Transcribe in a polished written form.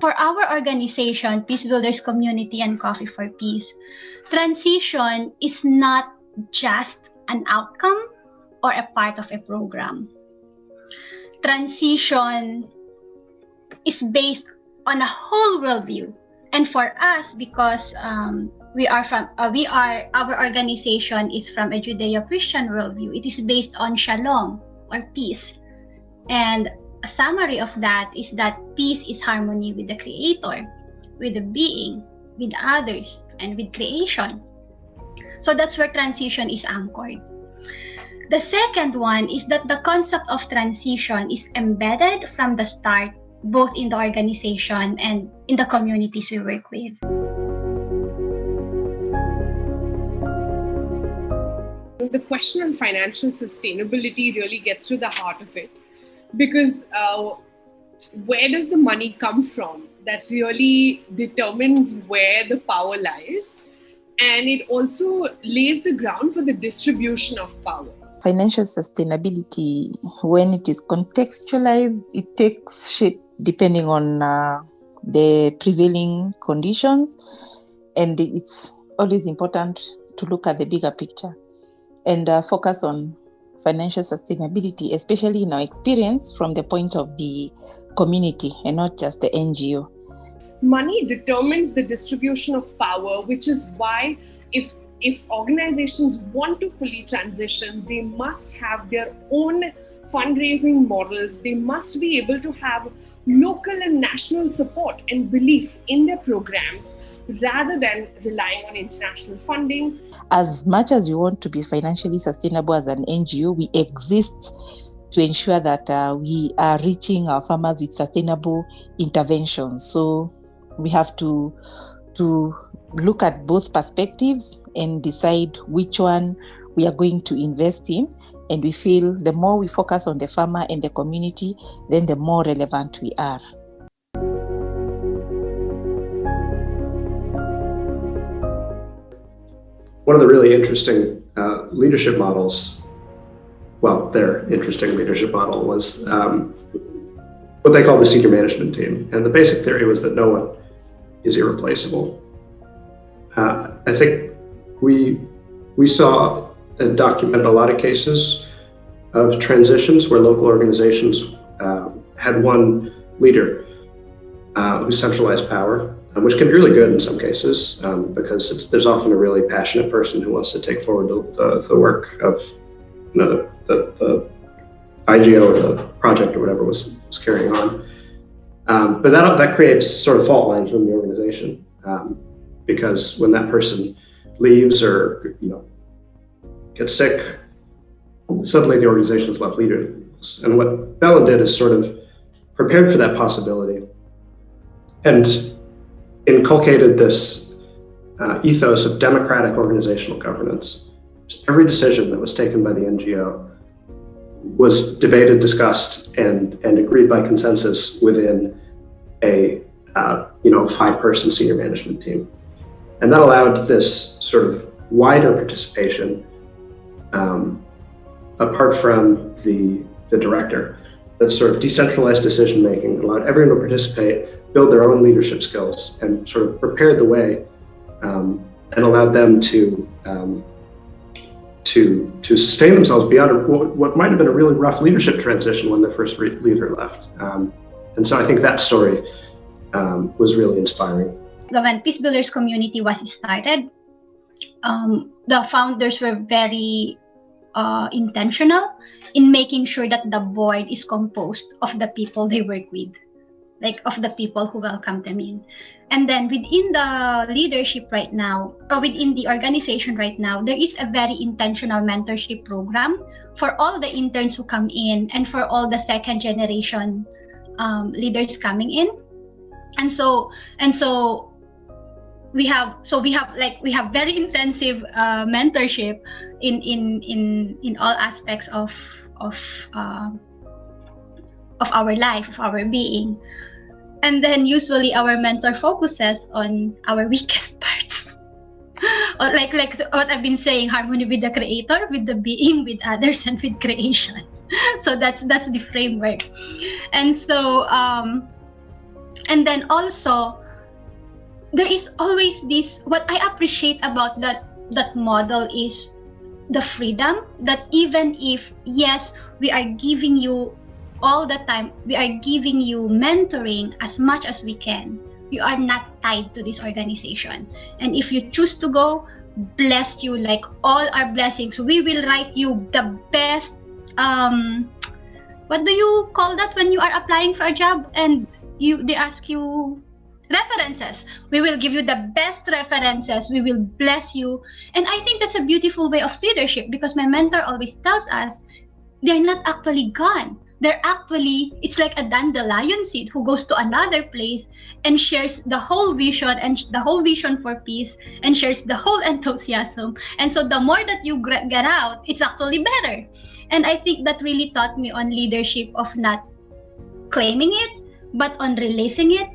for our organization, Peace Builders Community and Coffee for Peace, transition is not just an outcome or a part of a program. Transition is based on a whole worldview. And for us, because our organization is from a Judeo-Christian worldview, it is based on shalom or peace. And a summary of that is that peace is harmony with the Creator, with the being, with others, and with creation. So that's where transition is anchored. The second one is that the concept of transition is embedded from the start, both in the organization and in the communities we work with. The question on financial sustainability really gets to the heart of it, because where does the money come from? That really determines where the power lies, and it also lays the ground for the distribution of power. Financial sustainability, when it is contextualized, it takes shape depending on the prevailing conditions, and it's always important to look at the bigger picture and focus on financial sustainability, especially in our experience from the point of the community and not just the NGO. Money determines the distribution of power, which is why if organizations want to fully transition, they must have their own fundraising models. They must be able to have local and national support and belief in their programs rather than relying on international funding. As much as we want to be financially sustainable as an NGO, we exist to ensure that we are reaching our farmers with sustainable interventions. So we have to look at both perspectives and decide which one we are going to invest in. And we feel the more we focus on the farmer and the community, then the more relevant we are. One of the really interesting leadership models, well, their interesting leadership model was what they call the senior management team. And the basic theory was that no one is irreplaceable. I think we saw and documented a lot of cases of transitions where local organizations had one leader who centralized power, which can be really good in some cases because there's often a really passionate person who wants to take forward the work of the INGO or the project or whatever was carrying on. But that creates sort of fault lines within the organization because when that person leaves or gets sick, suddenly the organization is left leaderless. And what Bellin did is sort of prepared for that possibility and inculcated this ethos of democratic organizational governance. Every decision that was taken by the NGO was debated, discussed, and agreed by consensus within a 5-person senior management team. And that allowed this sort of wider participation apart from the director. That sort of decentralized decision making allowed everyone to participate, build their own leadership skills, and sort of prepared the way and allowed them to sustain themselves beyond what might have been a really rough leadership transition when the first leader left. And so I think that story was really inspiring. When Peace Builders Community was started, the founders were very intentional in making sure that the board is composed of the people they work with, like of the people who welcome them in. And then within the leadership right now, or within the organization right now, there is a very intentional mentorship program for all the interns who come in and for all the second generation leaders coming in. And so we have very intensive mentorship in all aspects of our life, of our being. And then usually our mentor focuses on our weakest parts. Or like what I've been saying, harmony with the creator, with the being, with others, and with creation. So that's the framework. And so And then also, there is always this, what I appreciate about that model is the freedom that even if, yes, we are giving you all the time, we are giving you mentoring as much as we can, you are not tied to this organization. And if you choose to go, bless you, like all our blessings. We will write you the best, what do you call that when you are applying for a job and they ask you references? We will give you the best references. We will bless you. And I think that's a beautiful way of leadership, because my mentor always tells us they're not actually gone. They're actually, it's like a dandelion seed who goes to another place and shares the whole vision and the whole vision for peace and shares the whole enthusiasm. And so the more that you get out, it's actually better. And I think that really taught me on leadership of not claiming it, but on releasing it